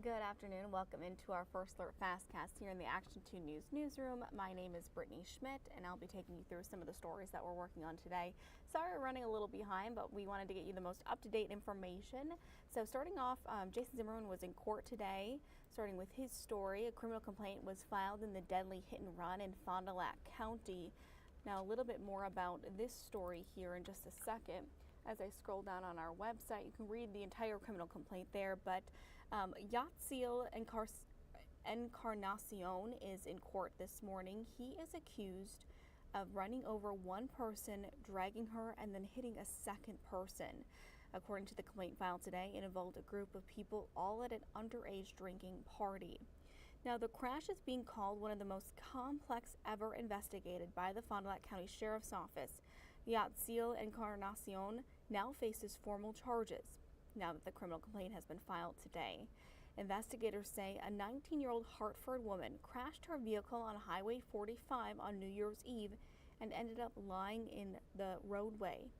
Good afternoon. Welcome into our First Alert Fastcast here in the Action 2 News newsroom. My name is Brittany Schmidt, and I'll be taking you through some of the stories that we're working on today. Sorry we're running a little behind, but we wanted to get you the most up-to-date information. So starting off, Jason Zimmerman was in court today. Starting with his story, a criminal complaint was filed in the deadly hit-and-run in Fond du Lac County. Now a little bit more about this story here in just a second. As I scroll down on our website, you can read the entire criminal complaint there, but Yatziel Encarnacion is in court this morning. He is accused of running over one person, dragging her, and then hitting a second person. According to the complaint filed today, it involved a group of people all at an underage drinking party. Now, the crash is being called one of the most complex ever investigated by the Fond du Lac County Sheriff's Office. Yatziel Encarnacion now faces formal charges now that the criminal complaint has been filed today. Investigators say a 19-year-old Hartford woman crashed her vehicle on Highway 45 on New Year's Eve and ended up lying in the roadway.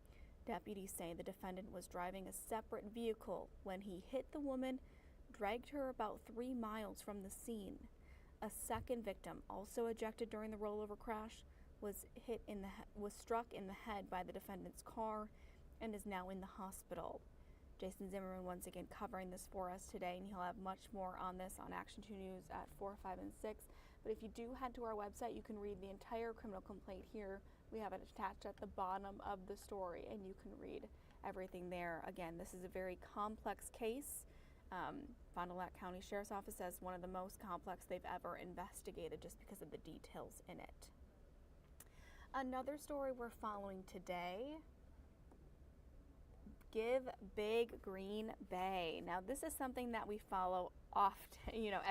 Deputies say the defendant was driving a separate vehicle when he hit the woman, dragged her about 3 miles from the scene. A second victim, also ejected during the rollover crash, was struck in the head by the defendant's car and is now in the hospital. Jason Zimmerman once again covering this for us today, and he'll have much more on this on Action 2 News at 4, 5, and 6. But if you do head to our website, you can read the entire criminal complaint here. We have it attached at the bottom of the story, and you can read everything there. Again, this is a very complex case. Fond du Lac County Sheriff's Office says one of the most complex they've ever investigated just because of the details in it. Another story we're following today, Give Big Green Bay. Now, this is something that we follow often,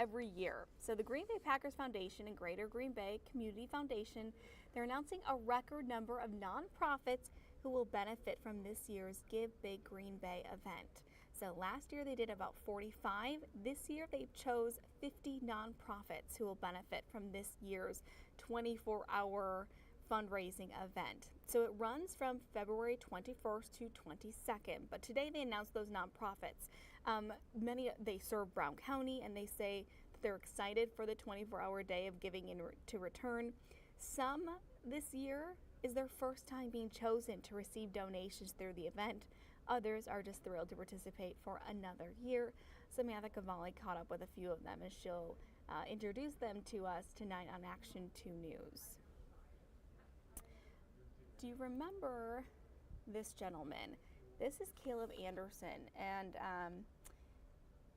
every year. So the Green Bay Packers Foundation and Greater Green Bay Community Foundation, they're announcing a record number of nonprofits who will benefit from this year's Give Big Green Bay event. So last year they did about 45. This year they chose 50 nonprofits who will benefit from this year's 24-hour fundraising event. So it runs from February 21st to 22nd, but today they announced those nonprofits. They serve Brown County, and they say that they're excited for the 24-hour day of giving in to return. Some this year is their first time being chosen to receive donations through the event. Others are just thrilled to participate for another year. Samantha Cavalli caught up with a few of them, and she'll introduce them to us tonight on Action 2 News. Do you remember this gentleman? This is Caleb Anderson, and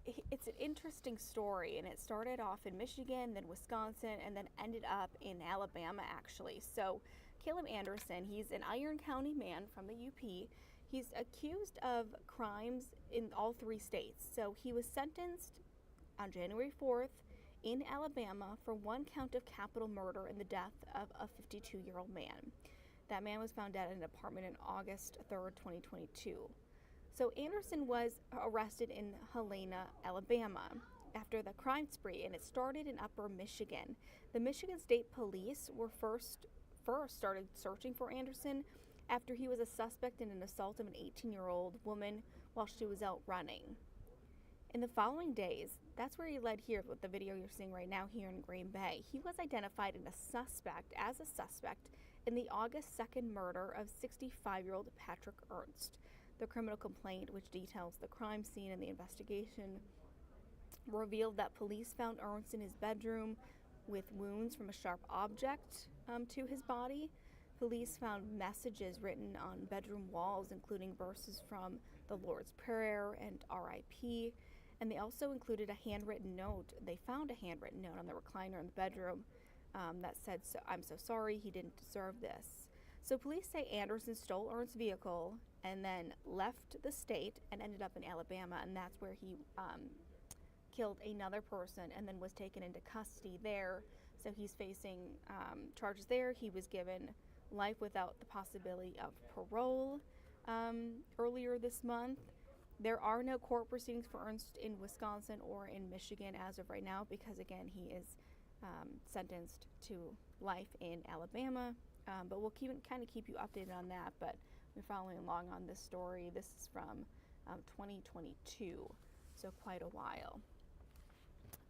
it's an interesting story, and it started off in Michigan, then Wisconsin, and then ended up in Alabama, actually. So Caleb Anderson, he's an Iron County man from the UP. He's accused of crimes in all 3 states. So he was sentenced on January 4th in Alabama for 1 count of capital murder in the death of a 52-year-old man. That man was found dead in an apartment in August 3rd, 2022. So Anderson was arrested in Helena, Alabama after the crime spree, and it started in Upper Michigan. The Michigan State Police were first started searching for Anderson after he was a suspect in an assault of an 18-year-old woman while she was out running. In the following days, that's where he led here with the video you're seeing right now here in Green Bay. He was identified as a suspect in the August 2nd murder of 65-year-old Patrick Ernst. The criminal complaint, which details the crime scene and the investigation, revealed that police found Ernst in his bedroom with wounds from a sharp object to his body. Police found messages written on bedroom walls, including verses from the Lord's Prayer and R.I.P., and they also included a handwritten note. They found a handwritten note on the recliner in the bedroom that said, "I'm so sorry, he didn't deserve this." So police say Anderson stole Ernst's vehicle and then left the state and ended up in Alabama, and that's where he killed another person and then was taken into custody there. So he's facing charges there. He was given life without the possibility of parole earlier this month. There are no court proceedings for Ernst in Wisconsin or in Michigan as of right now because, again, he is sentenced to life in Alabama. But we'll keep you updated on that. But we're following along on this story. This is from 2022, so quite a while.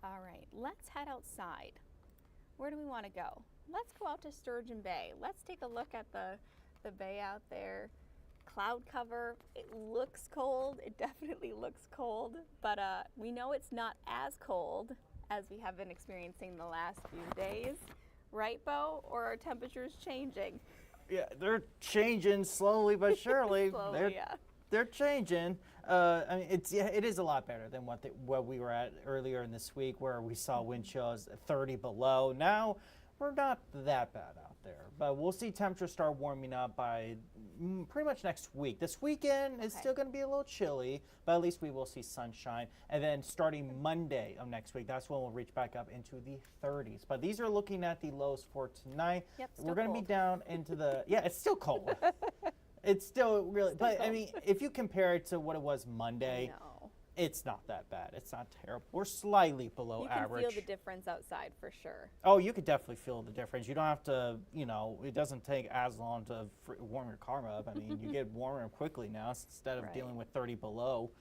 All right, let's head outside. Where do we want to go? Let's go out to Sturgeon Bay. Let's take a look at the bay out there. Cloud cover. It looks cold. It definitely looks cold, but we know it's not as cold as we have been experiencing the last few days. Right, Bo? Or are temperatures changing? Yeah, they're changing slowly but surely. Slowly, yeah. They're changing. I mean, it is a lot better than what we were at earlier in this week, where we saw wind chills 30 below. Now we're not that bad out there, but we'll see temperatures start warming up by pretty much next week. This weekend is still going to be a little chilly, but at least we will see sunshine. And then starting Monday of next week, that's when we'll reach back up into the 30s. But these are looking at the lows for tonight. Yep, we're going to be down into the, yeah, it's still cold. It's still really, but cold. I mean, if you compare it to what it was Monday, it's not that bad. It's not terrible. We're slightly below average. You can feel the difference outside for sure. Oh, you could definitely feel the difference. You don't have to, it doesn't take as long to warm your car up. I mean, you get warmer quickly now instead of dealing with 30 below.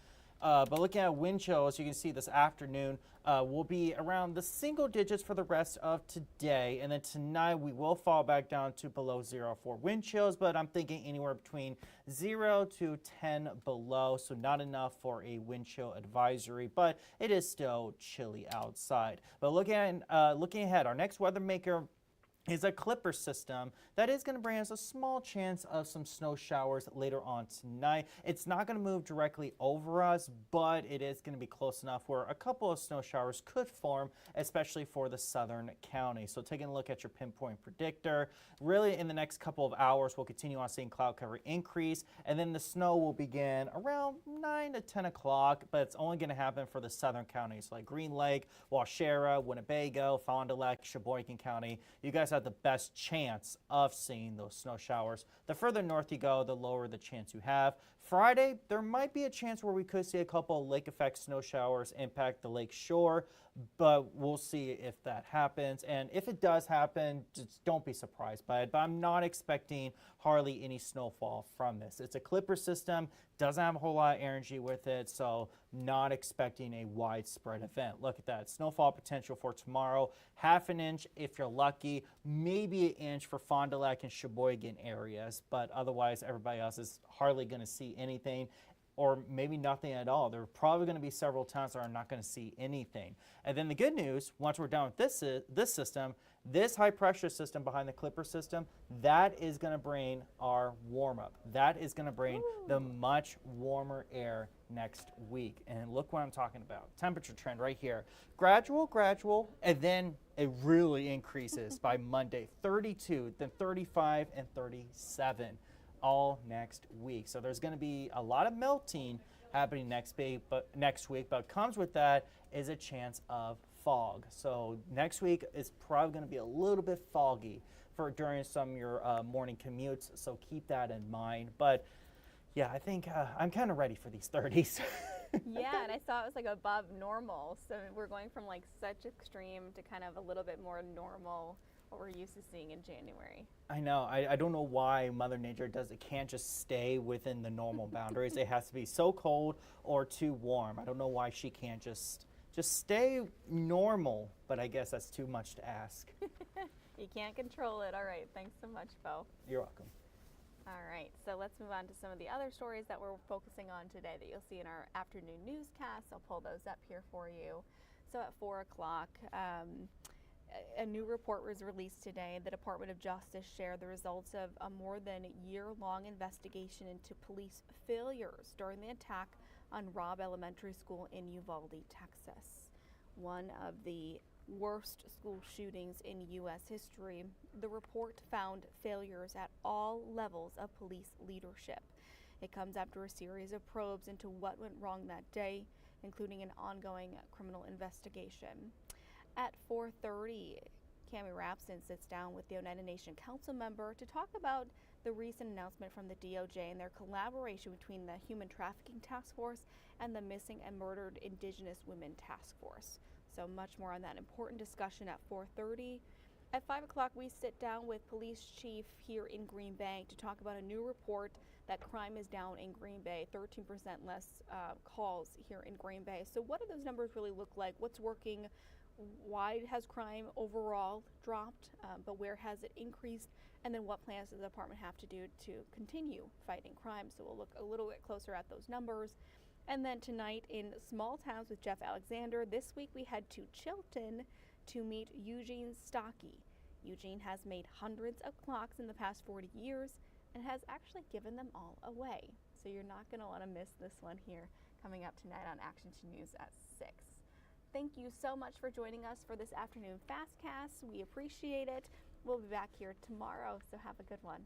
But looking at wind chills, you can see this afternoon will be around the single digits for the rest of today. And then tonight we will fall back down to below 0 for wind chills, but I'm thinking anywhere between 0 to 10 below. So not enough for a wind chill advisory, but it is still chilly outside. But looking ahead, our next weather maker is a clipper system that is going to bring us a small chance of some snow showers later on tonight. It's not going to move directly over us, but it is going to be close enough where a couple of snow showers could form, especially for the southern county. So taking a look at your pinpoint predictor, really in the next couple of hours, we'll continue on seeing cloud cover increase, and then the snow will begin around 9 to 10 o'clock, but it's only going to happen for the southern counties like Green Lake, Waushara, Winnebago, Fond du Lac, Sheboygan County. You guys have the best chance of seeing those snow showers. The further north you go, the lower the chance you have. Friday, there might be a chance where we could see a couple of lake effect snow showers impact the lake shore, but we'll see if that happens. And if it does happen, just don't be surprised by it. But I'm not expecting hardly any snowfall from this. It's a clipper system, doesn't have a whole lot of energy with it, so not expecting a widespread event. Look at that. Snowfall potential for tomorrow, half an inch if you're lucky, maybe an inch for Fond du Lac and Sheboygan areas, but otherwise everybody else is hardly going to see anything, or maybe nothing at all. There are probably going to be several towns that are not going to see anything. And then the good news, once we're done with this system, this high pressure system behind the clipper system, that is going to bring our warm up. That is going to bring the much warmer air next week. And look what I'm talking about. Temperature trend right here. Gradual, and then it really increases by Monday. 32, then 35, and 37 all next week. So there's going to be a lot of melting happening next week, but comes with that is a chance of fog. So next week is probably going to be a little bit foggy during some of your morning commutes, so keep that in mind. But yeah, I think I'm kind of ready for these 30s. Yeah, and I saw it was like above normal, so we're going from like such extreme to kind of a little bit more normal, what we're used to seeing in January. I know. I don't know why Mother Nature can't just stay within the normal boundaries. It has to be so cold or too warm. I don't know why she can't just stay normal, but I guess that's too much to ask. You can't control it. All right. Thanks so much, Bo. You're welcome. All right. So let's move on to some of the other stories that we're focusing on today that you'll see in our afternoon newscast. I'll pull those up here for you. So at 4 o'clock, a new report was released today. The Department of Justice shared the results of a more than year-long investigation into police failures during the attack on Robb Elementary School in Uvalde, Texas. One of the worst school shootings in U.S. history. The report found failures at all levels of police leadership. It comes after a series of probes into what went wrong that day, including an ongoing criminal investigation. At 4:30, Cami Rapson sits down with the Oneida Nation Council member to talk about the recent announcement from the DOJ and their collaboration between the Human Trafficking Task Force and the Missing and Murdered Indigenous Women Task Force. So much more on that important discussion at 4:30. At 5 o'clock, we sit down with Police Chief here in Green Bay to talk about a new report that crime is down in Green Bay, 13% less calls here in Green Bay. So what do those numbers really look like? What's working? Why has crime overall dropped, but where has it increased? And then what plans does the department have to do to continue fighting crime? So we'll look a little bit closer at those numbers. And then tonight in Small Towns with Jeff Alexander, this week we head to Chilton to meet Eugene Stocky. Eugene has made hundreds of clocks in the past 40 years and has actually given them all away. So you're not going to want to miss this one here coming up tonight on Action 2 News at 6. Thank you so much for joining us for this afternoon Fastcast. We appreciate it. We'll be back here tomorrow, so have a good one.